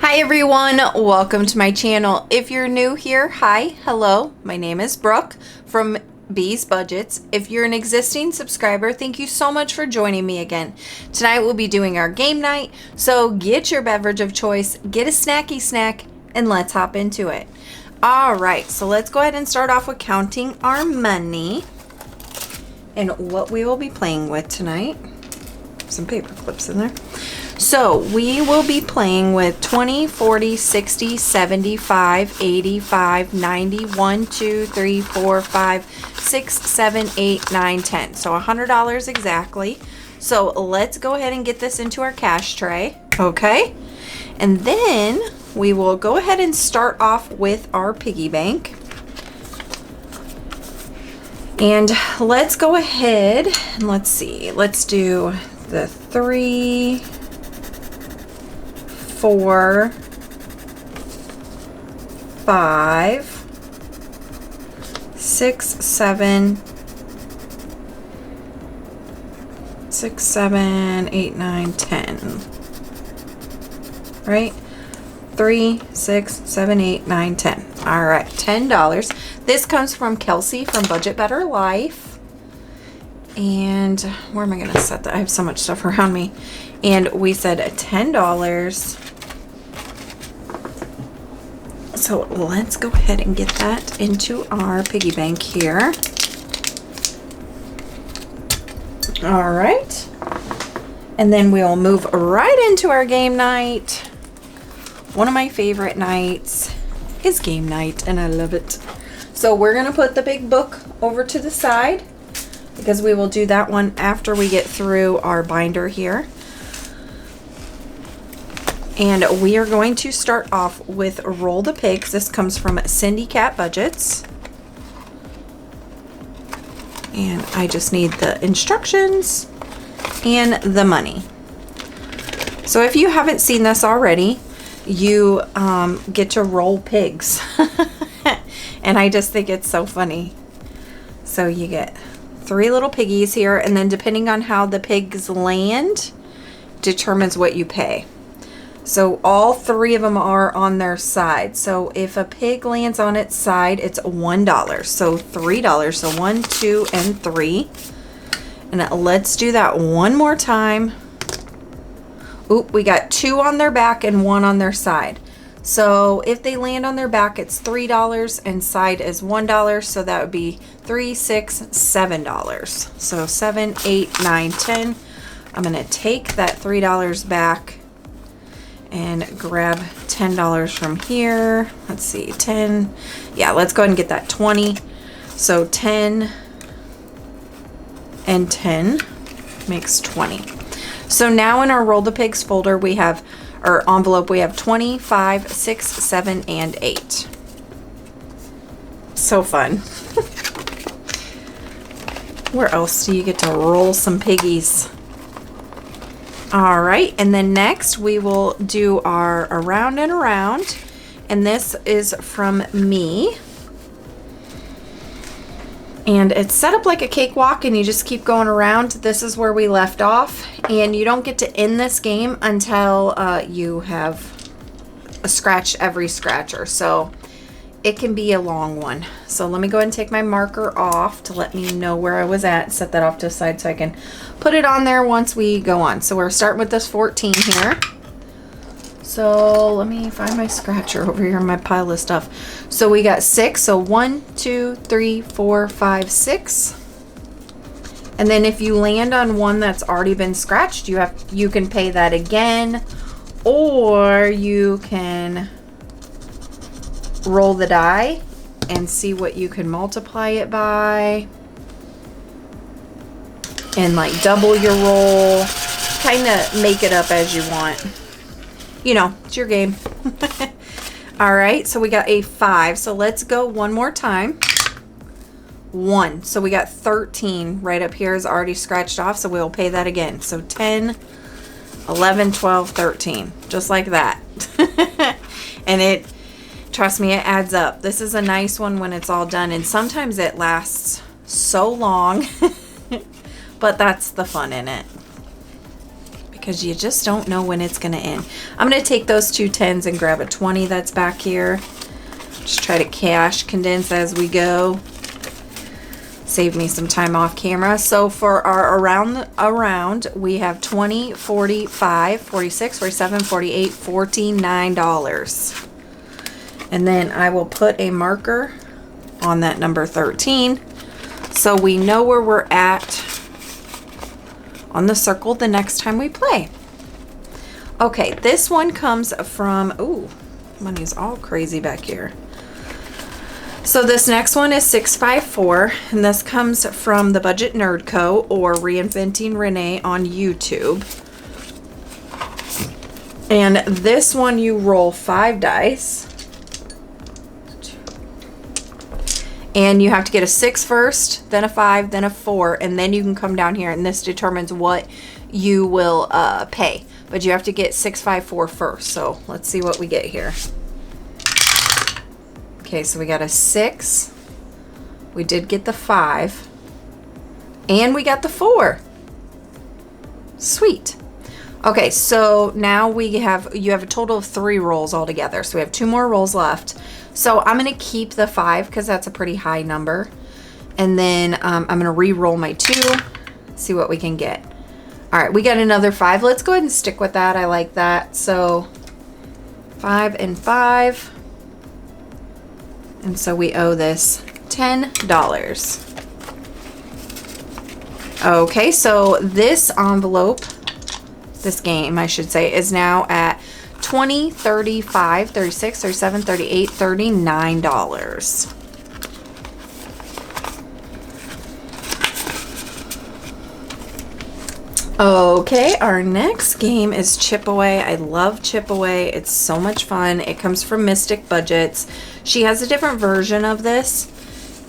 Hi everyone, welcome to my channel. If you're new here, hi, hello, my name is Brooke from B's Budgets. If you're an existing subscriber, thank you so much for joining me again. Tonight we'll be doing our game night, so get your beverage of choice, get a snacky snack, and let's hop into it. Alright, so let's go ahead and start off with counting our money and what we will be playing with tonight. Some paper clips in there. So we will be playing with 20, 40, 60, 75, 85, 90, 1, 2, 3, 4, 5, 6, 7, 8, 9, 10. So $100 exactly. So let's go ahead and get this into our cash tray. Okay. And then we will go ahead and start off with our piggy bank. And let's go ahead and let's see. Let's do the 3, 4, 5, 6, 7, 8, 9, 10. Right? 3, 6, 7, 8, 9, 10. All right, $10. This comes from Kelsey from BudgetBetterLife. And where am I going to set that? I have so much stuff around me. And we said $10. So let's go ahead and get that into our piggy bank here. All right. And then we'll move right into our game night. One of my favorite nights is game night, and I love it. So we're going to put the big book over to the side because we will do that one after we get through our binder here. And we are going to start off with Roll the Pigs. This comes from CyndiCatBudgets. And I just need the instructions and the money. So if you haven't seen this already, you get to roll pigs. And I just think it's so funny. So you get 3 little piggies here, and then depending on how the pigs land determines what you pay. So all 3 of them are on their side. So if a pig lands on its side, it's $1. So $3. So 1, 2, and 3. And let's do that one more time. Oop, we got 2 on their back and 1 on their side. So if they land on their back, it's $3 and side is $1. So that would be $3, $6, $7. So 7, 8, 9, 10. I'm going to take that $3 back and grab $10 from here. Let's see, 10. Yeah, let's go ahead and get that 20. So 10 and 10 makes 20. So now in our Roll the Pigs folder, we have, or envelope, we have 20, 5, 6, 7, and 8. So fun. Where else do you get to roll some piggies? All right, and then next we will do our around and around, and this is from me. And it's set up like a cakewalk, and you just keep going around. This is where we left off, and you don't get to end this game until you have scratched every scratcher. So it can be a long one. So let me go ahead and take my marker off to let me know where I was at. Set that off to the side so I can put it on there once we go on. So we're starting with this 14 here. So let me find my scratcher over here in my pile of stuff. So we got 6. So 1, 2, 3, 4, 5, 6. And then if you land on one that's already been scratched, you can pay that again, or you can roll the die and see what you can multiply it by, and like double your roll. Kind of make it up as you want. You know, it's your game. All right, so we got a 5. So let's go one more time. 1. So we got 13 right up here is already scratched off, so we'll pay that again. So 10, 11, 12, 13. Just like that. And it, trust me, it adds up. This is a nice one when it's all done, and sometimes it lasts so long. But that's the fun in it. because you just don't know when it's going to end. I'm going to take those 2 10s and grab a 20 that's back here. Just try to cash condense as we go. Save me some time off camera. So for our around, we have 20, 45, 46, 47, 48, $49. And then I will put a marker on that number 13 so we know where we're at on the circle the next time we play. Okay, this one comes from, ooh, money's all crazy back here. So this next one is 654, and this comes from the BudgetNerdCo or Reinventing Renee on YouTube. And this one you roll 5 dice. And you have to get a 6 first, then a 5, then a 4, and then you can come down here, and this determines what you will pay. But you have to get 6, 5, 4 first. So let's see what we get here. Okay, so we got a 6. We did get the 5. And we got the 4. Sweet. Okay, so now you have a total of 3 rolls altogether. So we have 2 more rolls left. So I'm going to keep the 5 because that's a pretty high number. And then I'm going to re-roll my 2, see what we can get. All right, we got another 5. Let's go ahead and stick with that. I like that. So 5 and 5. And so we owe this $10. Okay, so this envelope, this game, I should say, is now at $20, $35, $36, $37, $38, $39. Okay, our next game is Chip Away. I love Chip Away. It's so much fun. It comes from Mystic Budgets. She has a different version of this,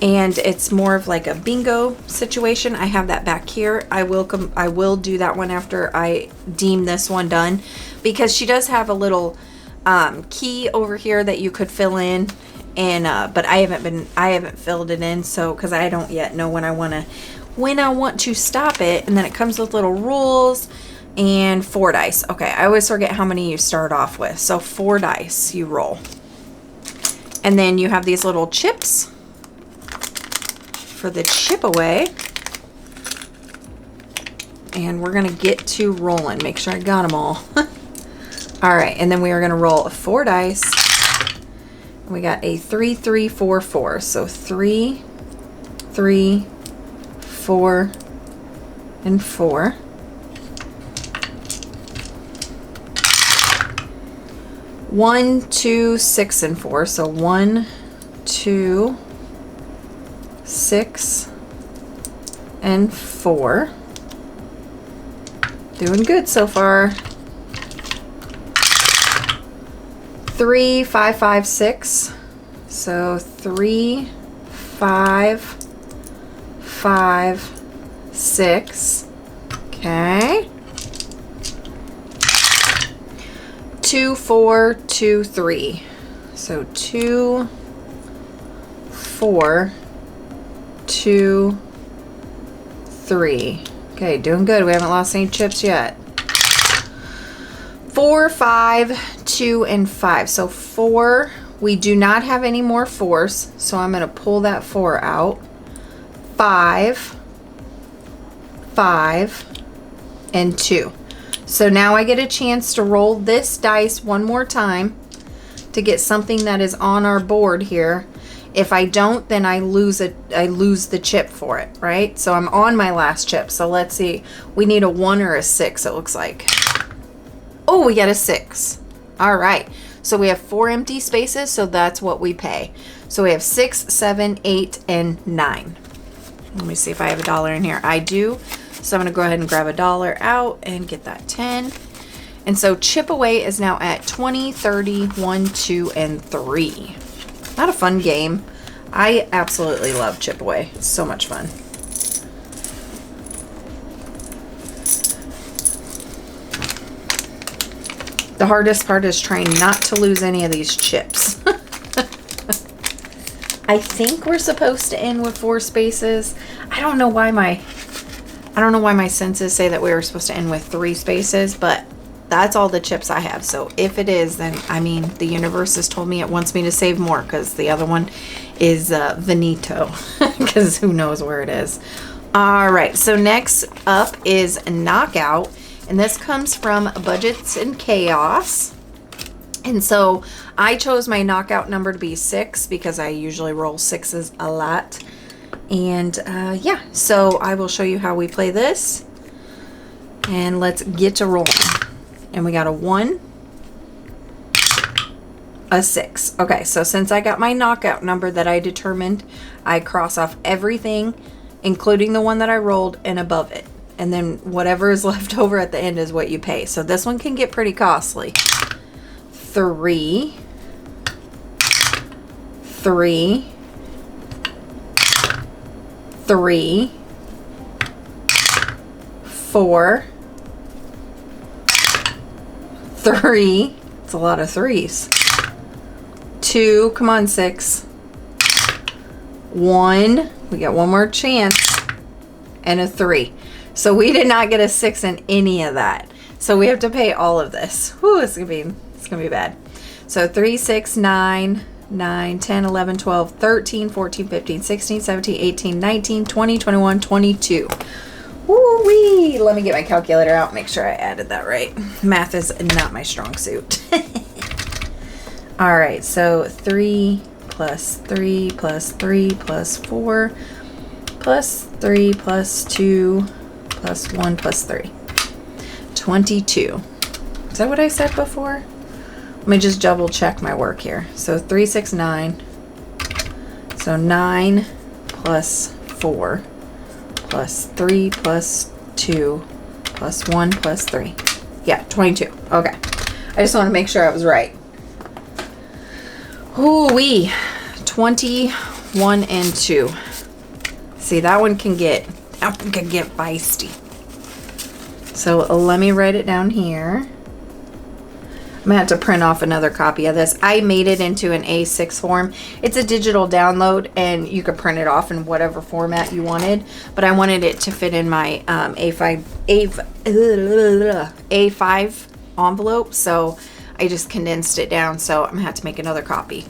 and it's more of like a bingo situation. I have that back here. I will do that one after I deem this one done, because she does have a little key over here that you could fill in, and but I haven't filled it in, so because I don't yet know when I want to stop it. And then it comes with little rules and 4 dice. Okay, I always forget how many you start off with. So 4 dice you roll. And then you have these little chips for the Chip Away. And we're going to get to rolling. Make sure I got them all. All right, and then we are going to roll 4 dice. We got a 3, 3, 4, 4. So 3, 3, 4, and 4. 1, 2, 6, and 4. So 1, 2, 6, and 4. Doing good so far. 3, 5, 5, 6. So 3, 5, 5, 6. Okay. 2, 4, 2, 3. So 2, 4, 2, 3. Okay, doing good. We haven't lost any chips yet. 4, 5, 2, and 5. So 4. We do not have any more 4s, so I'm going to pull that 4 out. 5, 5, and 2. So now I get a chance to roll this dice one more time to get something that is on our board here. If I don't, then I lose the chip for it, right? So I'm on my last chip. So let's see. We need a 1 or a 6, it looks like. Oh, we got a 6. All right. So we have 4 empty spaces, so that's what we pay. So we have 6, 7, 8, and 9. Let me see if I have $1 in here. I do. So I'm going to go ahead and grab $1 out and get that 10. And so Chip Away is now at 20, 30, 1, 2, and 3. Not a fun game. I absolutely love Chip Away. It's so much fun. The hardest part is trying not to lose any of these chips. I think we're supposed to end with 4 spaces. I don't know why I don't know why my senses say that we were supposed to end with 3 spaces, but that's all the chips I have. So if it is, then I mean, the universe has told me it wants me to save more, because the other one is Veneto, because who knows where it is. All right, so next up is Knockout, and this comes from BudgetsNChaos. And so I chose my knockout number to be 6 because I usually roll 6s a lot. And yeah, so I will show you how we play this. And let's get to rolling. And we got a 1, a 6. Okay, so since I got my knockout number that I determined, I cross off everything, including the one that I rolled and above it. And then whatever is left over at the end is what you pay. So this one can get pretty costly. 3, 3, 3, 4, 3. It's a lot of 3s. 2, come on, 6. 1, we got one more chance, and a 3. So we did not get a 6 in any of that. So we have to pay all of this. Whew, it's gonna be bad. So 3, 6, 9, 9, 10, 11, 12, 13, 14, 15, 16, 17, 18, 19, 20, 21, 22. Woo-wee! Let me get my calculator out, make sure I added that right. Math is not my strong suit. All right, so 3 plus 3 plus 3 plus 4 plus 3 plus 2 plus 1 plus 3. 22. Is that what I said before? Let me just double check my work here. So 3, 6, 9. So 9 plus 4 plus 3 plus 2 plus 1 plus 3. Yeah, 22. Okay. I just want to make sure I was right. Ooh-wee. 21 and 2. See, that one can get feisty. So let me write it down here. I'm gonna have to print off another copy of this. I made it into an A6 form. It's a digital download, and you could print it off in whatever format you wanted, but I wanted it to fit in my A5 envelope, so I just condensed it down. So I'm gonna have to make another copy.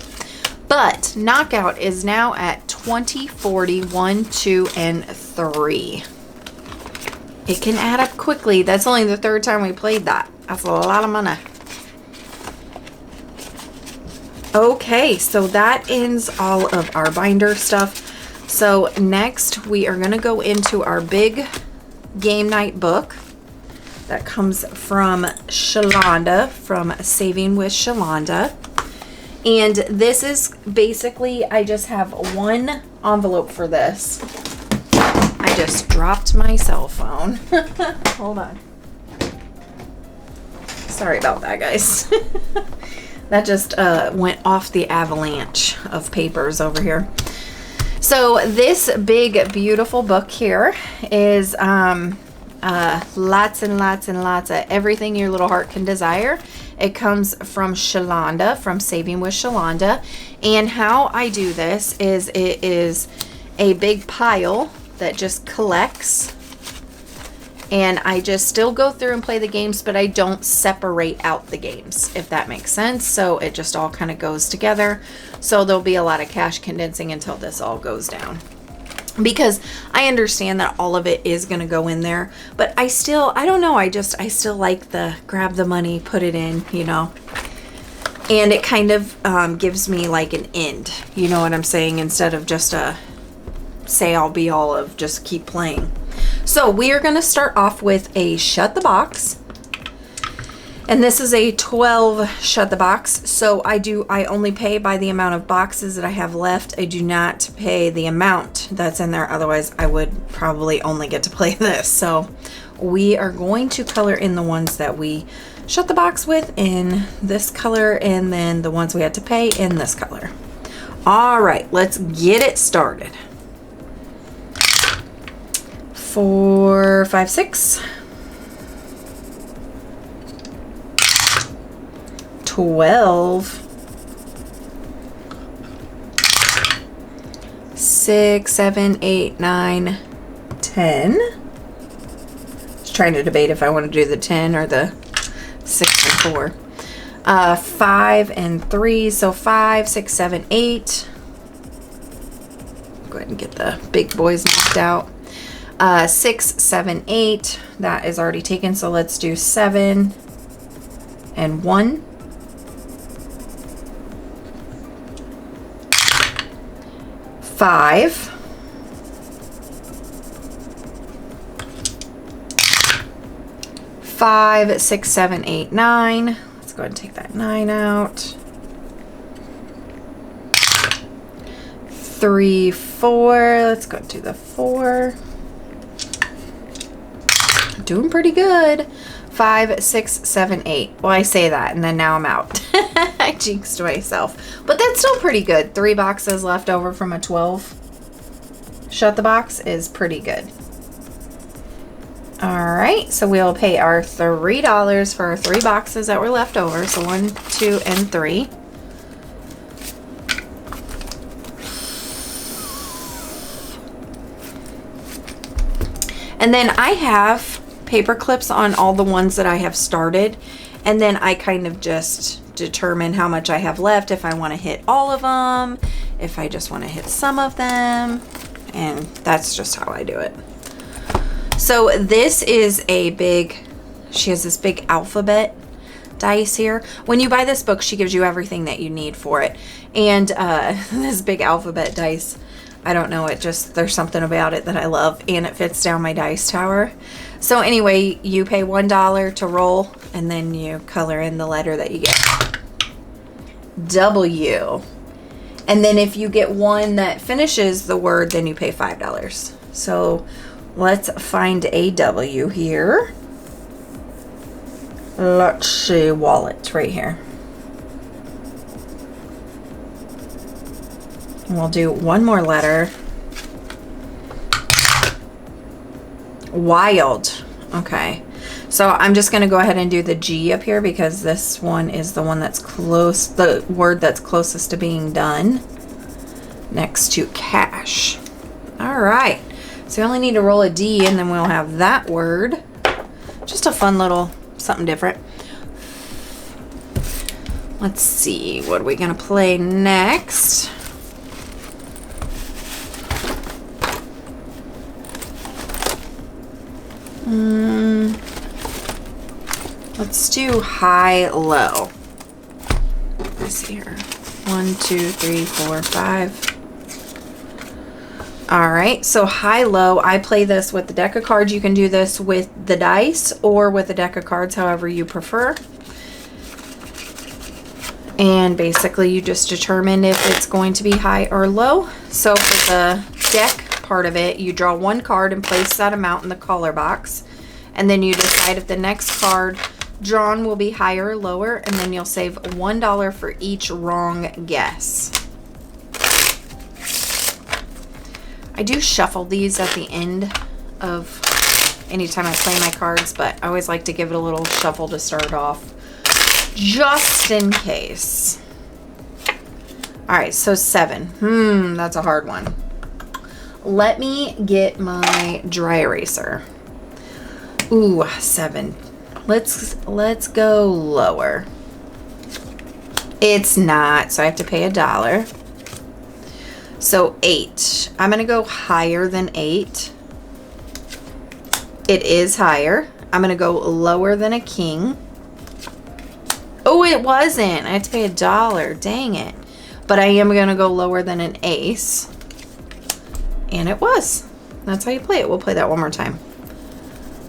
But Knockout is now at 20, 40, 1, 2, and 3. It can add up quickly. That's only the 3rd time we played that. That's a lot of money. Okay, so that ends all of our binder stuff. So next we are going to go into our big game night book that comes from Shalonda, from SavingWithShalonda. And this is basically, I just have one envelope for this. I just dropped my cell phone. Hold on. Sorry about that, guys. That just went off the avalanche of papers over here. So this big, beautiful book here is lots and lots and lots of everything your little heart can desire. It comes from Shalonda, from SavingWithShalonda. And how I do this is it is a big pile that just collects. And I just still go through and play the games, but I don't separate out the games, if that makes sense. So it just all kind of goes together. So there'll be a lot of cash condensing until this all goes down. Because I understand that all of it is going to go in there, but I don't know, I still like the grab the money, put it in, you know. And it kind of gives me like an end, you know what I'm saying, instead of just a say all be all of just keep playing. So we are going to start off with a shut the box. And this is a 12 shut the box. So I only pay by the amount of boxes that I have left. I do not pay the amount that's in there. Otherwise, I would probably only get to play this. So we are going to color in the ones that we shut the box with in this color, and then the ones we had to pay in this color. All right, let's get it started. 4, 5, 6. 12. 6, 7, 8, 9, 10. trying to debate if I want to do the 10 or the 6 and 4. 5 and 3, so 5, 6, 7, 8. Go ahead and get the big boys knocked out. 6, 7, 8. That is already taken, so let's do 7 and 1. 5. 5, 6, 7, 8, 9. Let's go ahead and take that 9 out. 3, 4. Let's go to the 4. Doing pretty good. 5, 6, 7, 8. Well, I say that and then now I'm out. I jinxed myself. But that's still pretty good. 3 boxes left over from a 12. Shut the box is pretty good. Alright, so we'll pay our $3 for our 3 boxes that were left over. So 1, 2, and 3. And then I have paper clips on all the ones that I have started. And then I kind of just determine how much I have left, if I want to hit all of them, if I just want to hit some of them. And that's just how I do it. So this is a big, she has this big alphabet dice here. When you buy this book, she gives you everything that you need for it. And this big alphabet dice, I don't know, it just, there's something about it that I love, and it fits down my dice tower. So anyway, you pay $1 to roll, and then you color in the letter that you get. W. And then if you get one that finishes the word, then you pay $5. So let's find a W here. Let's see, wallet right here. And we'll do one more letter. Wild. Okay. So I'm just going to go ahead and do the G up here because this one is the one that's close, the word that's closest to being done. Next to cash. All right. So you only need to roll a D and then we'll have that word. Just a fun little something different. Let's see, what are we gonna play next? Let's do high low. Let's see here. 1, 2, 3, 4, 5. All right, so high-low, I play this with the deck of cards. You can do this with the dice or with a deck of cards, however you prefer. And basically, you just determine if it's going to be high or low. So for the deck part of it, you draw one card and place that amount in the color box. And then you decide if the next card drawn will be higher or lower, and then you'll save $1 for each wrong guess. I do shuffle these at the end of anytime I play my cards, but I always like to give it a little shuffle to start off, just in case. All right, so 7. That's a hard one. Let me get my dry eraser. Ooh, 7. Let's go lower. It's not, so I have to pay $1. So 8. I'm going to go higher than 8. It is higher. I'm going to go lower than a king. Oh, it wasn't. I had to pay $1. Dang it. But I am going to go lower than an ace. And it was. That's how you play it. We'll play that one more time.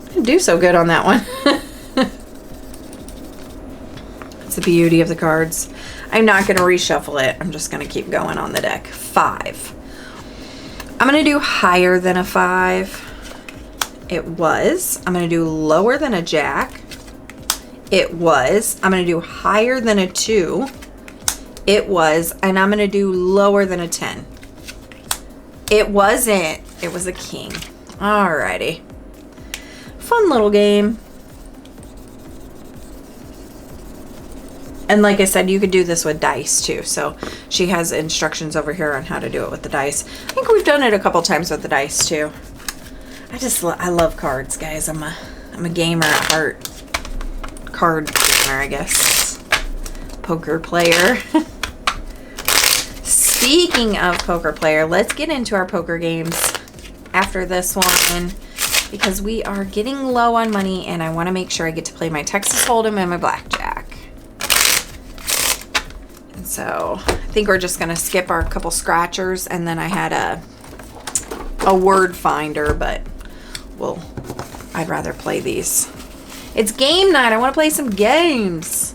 I didn't do so good on that one. That's the beauty of the cards. I'm not going to reshuffle it. I'm just going to keep going on the deck. 5. I'm going to do higher than a 5. It was. I'm going to do lower than a jack. It was. I'm going to do higher than a 2. It was. And I'm going to do lower than a 10. It wasn't. It was a king. Alrighty. Fun little game. And like I said, you could do this with dice too. So she has instructions over here on how to do it with the dice. I think we've done it a couple times with the dice too. I love cards, guys. I'm I'm a gamer at heart. Card gamer, I guess. Poker player. Speaking of poker player, let's get into our poker games after this one, because we are getting low on money and I want to make sure I get to play my Texas Hold'em and my blackjack. And so I think we're just going to skip our couple scratchers, and then I had a word finder, but I'd rather play these. It's game night. I want to play some games.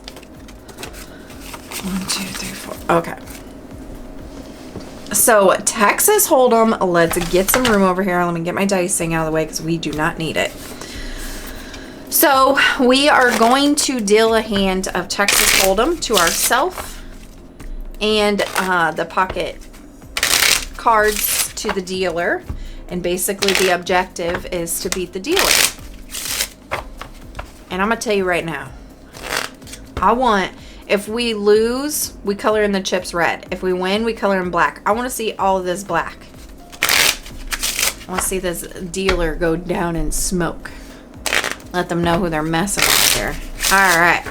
1, 2, 3, 4. Okay. So Texas Hold'em, let's get some room over here. Let me get my dicing out of the way because we do not need it. So we are going to deal a hand of Texas Hold'em to ourselves, and the pocket cards to the dealer. And basically the objective is to beat the dealer. And I'm going to tell you right now, if we lose, we color in the chips red. If we win, we color in black. I want to see all of this black. I want to see this dealer go down in smoke. Let them know who they're messing with here. All right.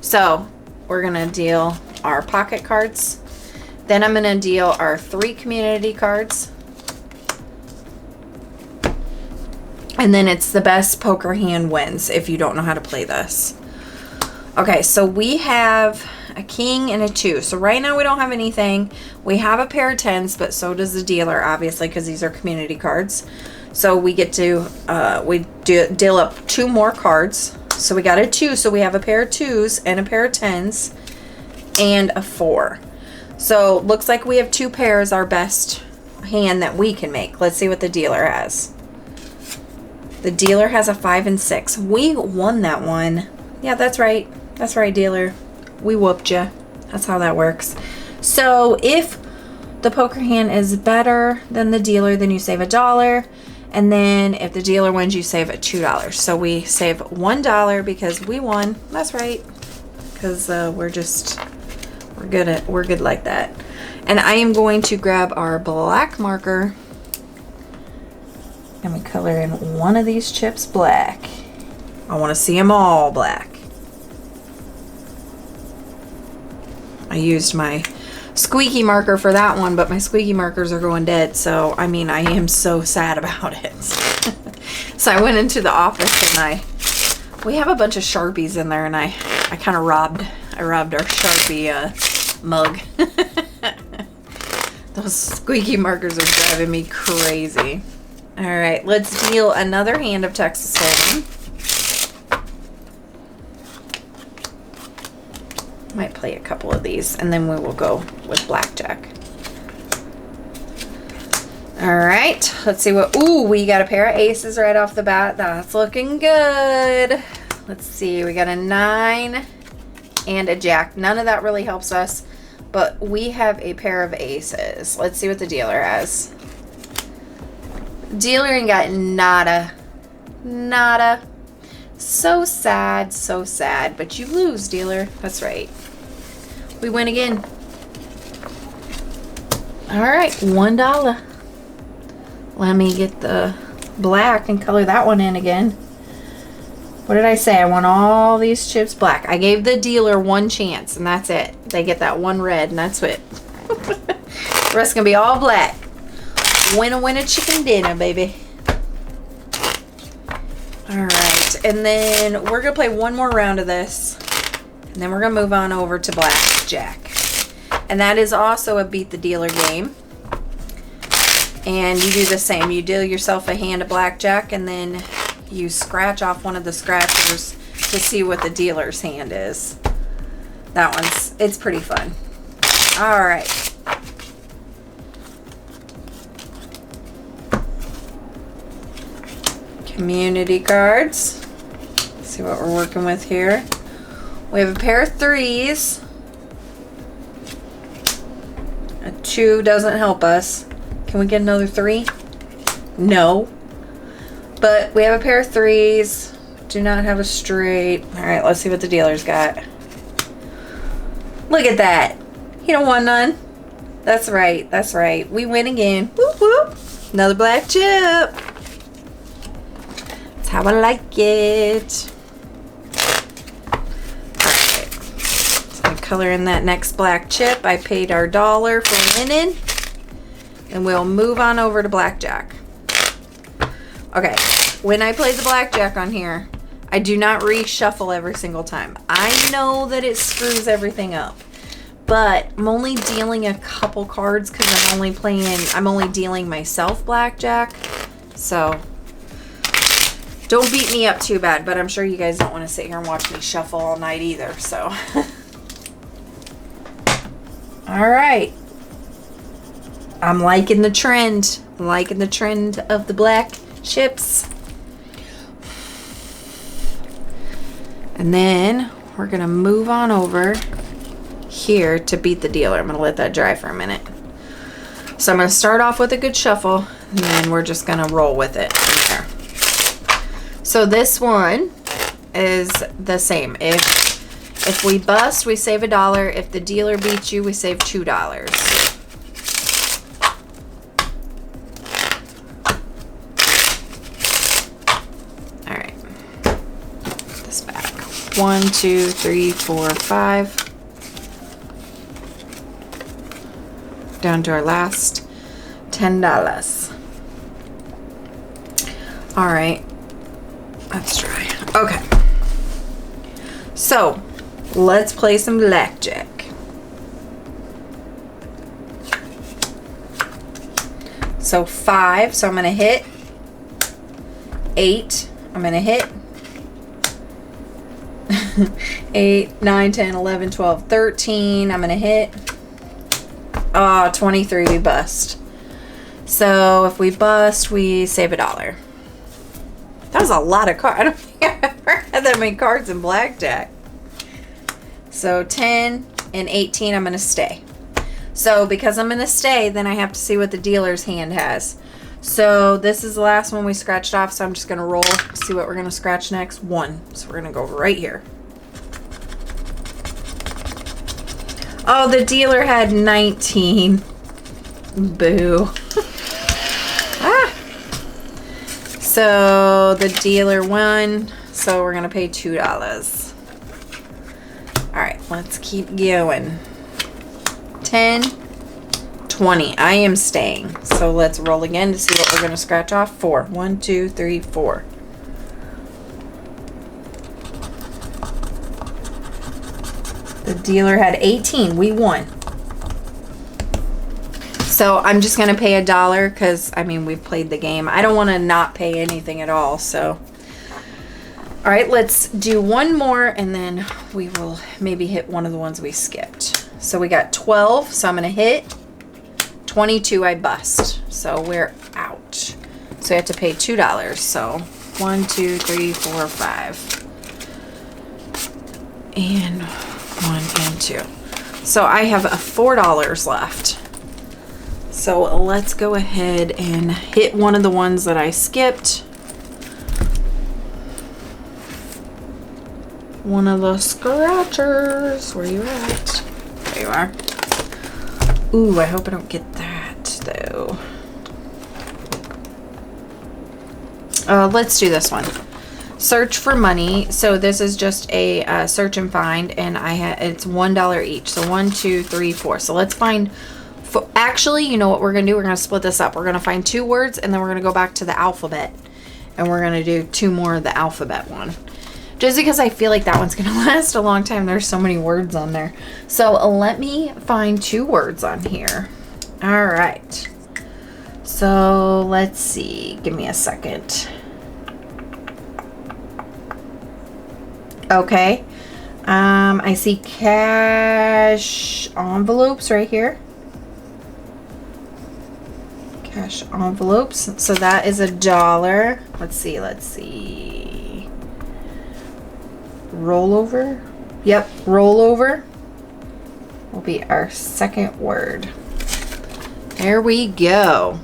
So we're going to deal our pocket cards. Then I'm going to deal our 3 community cards. And then it's the best poker hand wins if you don't know how to play this. Okay, so we have a king and a 2. So right now we don't have anything. We have a pair of 10s, but so does the dealer, obviously, because these are community cards. So we get to, deal up 2 more cards. So we got a 2, so we have a pair of 2s and a pair of 10s and a 4. So looks like we have 2 pairs, our best hand that we can make. Let's see what the dealer has. The dealer has a 5 and 6. We won that one. Yeah, that's right. That's right, dealer. We whooped you. That's how that works. So if the poker hand is better than the dealer, then you save $1. And then if the dealer wins, you save $2. So we save $1 because we won. That's right. Because we're good like that. And I am going to grab our black marker. And we color in one of these chips black. I want to see them all black. I used my squeaky marker for that one, but my squeaky markers are going dead. So, I mean, I am so sad about it. So I went into the office and we have a bunch of Sharpies in there, and I kind of robbed our Sharpie mug. Those squeaky markers are driving me crazy. All right, let's deal another hand of Texas Hold'em. Might play a couple of these, and then we will go with blackjack. All right, let's see what. Ooh, we got a pair of aces right off the bat. That's looking good. Let's see, we got a 9 and a jack. None of that really helps us, but we have a pair of aces. Let's see what the dealer has. Dealer ain't got nada. So sad, but you lose, dealer. That's right. We win again. All right, $1. Let me get the black and color that one in again. What did I say? I want all these chips black. I gave the dealer 1 chance, and that's it. They get that 1 red, and that's it. The rest gonna be all black. Winner chicken dinner, baby. All right, and then we're gonna play 1 more round of this, and then we're gonna move on over to blackjack, and that is also a beat the dealer game. And you do the same. You deal yourself a hand of blackjack, and then you scratch off one of the scratchers to see what the dealer's hand is. It's pretty fun. All right. Community cards. Let's see what we're working with here. We have a pair of 3s. A 2 doesn't help us. Can we get another 3? No. But we have a pair of 3s. Do not have a straight. All right, let's see what the dealer's got. Look at that. He don't want none. That's right. That's right. We win again. Whoop, whoop. Another black chip. That's how I like it. Alright. So I color in that next black chip. I paid our $1 for linen. And we'll move on over to blackjack. Okay, when I play the blackjack on here, I do not reshuffle every single time. I know that it screws everything up, but I'm only dealing a couple cards because I'm only dealing myself blackjack. So don't beat me up too bad, but I'm sure you guys don't want to sit here and watch me shuffle all night either, so. All right. I'm liking the trend. I'm liking the trend of the black chips. And then we're going to move on over here to beat the dealer. I'm going to let that dry for a minute. So I'm going to start off with a good shuffle, and then we're just going to roll with it from there. So this one is the same. If we bust, we save $1. If the dealer beats you, we save $2. This back. 1, 2, 3, 4, 5. Down to our last $10. All right, let's try. Okay, so let's play some blackjack. So 5, so I'm gonna hit. 8, I'm gonna hit. 8, 9, 10, 11, 12, 13. I'm gonna hit. 23, we bust. So if we bust, we save $1. That was a lot of cards. I don't think I've ever had that many cards in blackjack. So 10 and 18, I'm gonna stay. So because I'm gonna stay, then I have to see what the dealer's hand has. So this is the last one we scratched off, so I'm just gonna roll, see what we're gonna scratch next. 1. So we're gonna go right here. Oh, the dealer had 19. Boo. Ah. So the dealer won, so we're gonna pay $2. All right, let's keep going. 10, 20. I am staying. So let's roll again to see what we're gonna scratch off. 4. 1, 2, 3, 4. The dealer had 18. We won. So I'm just going to pay $1 because, I mean, we've played the game. I don't want to not pay anything at all. So, all right, let's do one more and then we will maybe hit one of the ones we skipped. So we got 12. So I'm going to hit. 22, I bust. So we're out. So I have to pay $2. So 1, 2, 3, 4, 5. And 1 and 2. So I have $4 left. So let's go ahead and hit one of the ones that I skipped. One of the scratchers. Where you at? There you are. Ooh, I hope I don't get that though. Let's do this one. Search for money. So this is just a search and find, and it's $1 each. So 1, 2, 3, 4. So let's find. Actually, you know what we're gonna do? We're gonna split this up. We're gonna find 2 words, and then we're gonna go back to the alphabet, and we're gonna do 2 more of the alphabet one. Just because I feel like that one's gonna last a long time. There's so many words on there. So let me find 2 words on here. All right. So let's see. Give me a second. Okay. I see cash envelopes right here. Cash envelopes. So that is $1. Let's see. Rollover. Yep, rollover will be our second word. There we go.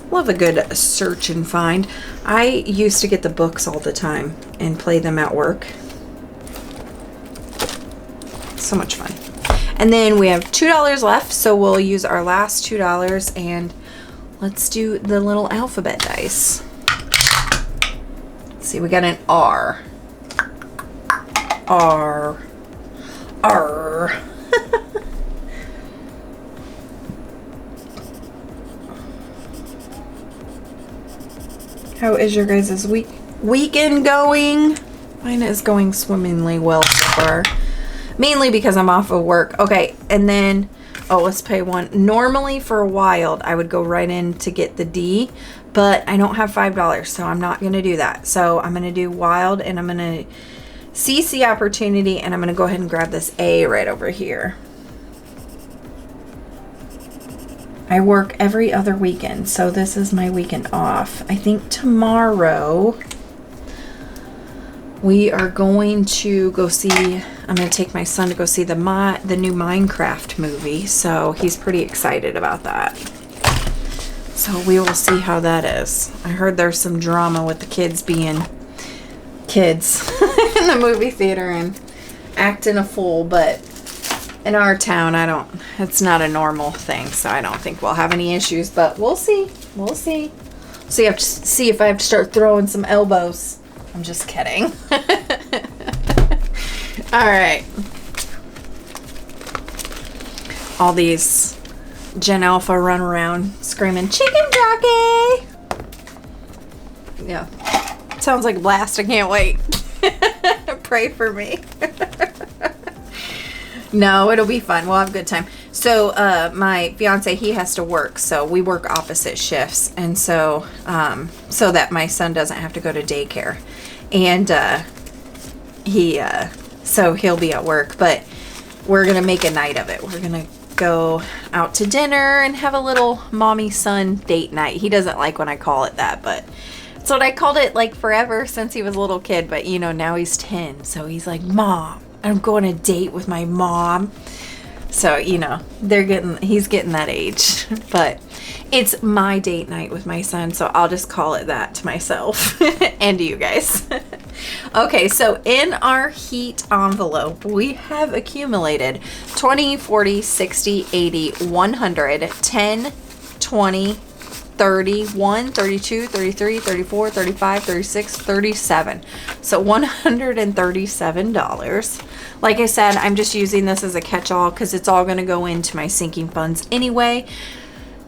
Love a good search and find. I used to get the books all the time and play them at work. So much fun. And then we have $2 left, so we'll use our last $2 and let's do the little alphabet dice. Let's see, we got an R. R. R. How is your guys' weekend going? Mine is going swimmingly well so far. Mainly because I'm off of work. Okay, and then, oh, let's pay one. Normally for Wild, I would go right in to get the D, but I don't have $5, so I'm not going to do that. So I'm going to do Wild, and I'm going to CC Opportunity, and I'm going to go ahead and grab this A right over here. I work every other weekend, so this is my weekend off. I think tomorrow we are going to go see, I'm going to take my son to go see the new Minecraft movie, so he's pretty excited about that. So we will see how that is. I heard there's some drama with the kids being kids in the movie theater and acting a fool, but in our town, it's not a normal thing, so I don't think we'll have any issues, but we'll see. We'll see. See if I have to start throwing some elbows. I'm just kidding. All right. All these Gen Alpha run around screaming, chicken jockey! Yeah. Sounds like a blast. I can't wait. Pray for me. No, it'll be fun. We'll have a good time. So my fiance, he has to work, so we work opposite shifts, and so so that my son doesn't have to go to daycare, and so he'll be at work, but we're gonna make a night of it. We're gonna go out to dinner and have a little mommy son date night. He doesn't like when I call it that, but it's what I called it like forever since he was a little kid. But you know, now he's 10, so he's like, Mom, I'm going on a date with my mom. So, you know, he's getting that age. But it's my date night with my son, so I'll just call it that to myself and to you guys. Okay, so in our heat envelope, we have accumulated 20, 40, 60, 80, 100, 10, 20, 31, 32, 33, 34, 35, 36, 37. So $137. Like I said, I'm just using this as a catch-all because it's all going to go into my sinking funds anyway.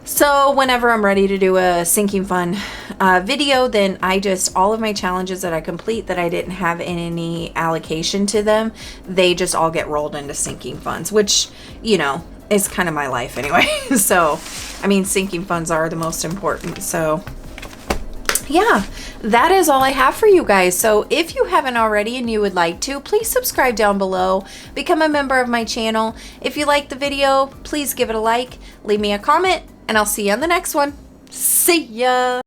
So whenever I'm ready to do a sinking fund video, then all of my challenges that I complete that I didn't have any allocation to them, they just all get rolled into sinking funds, which, you know, is kind of my life anyway. So, I mean, sinking funds are the most important. So yeah, that is all I have for you guys. So if you haven't already and you would like to, please subscribe down below, become a member of my channel. If you like the video, please give it a like, leave me a comment, and I'll see you on the next one. See ya.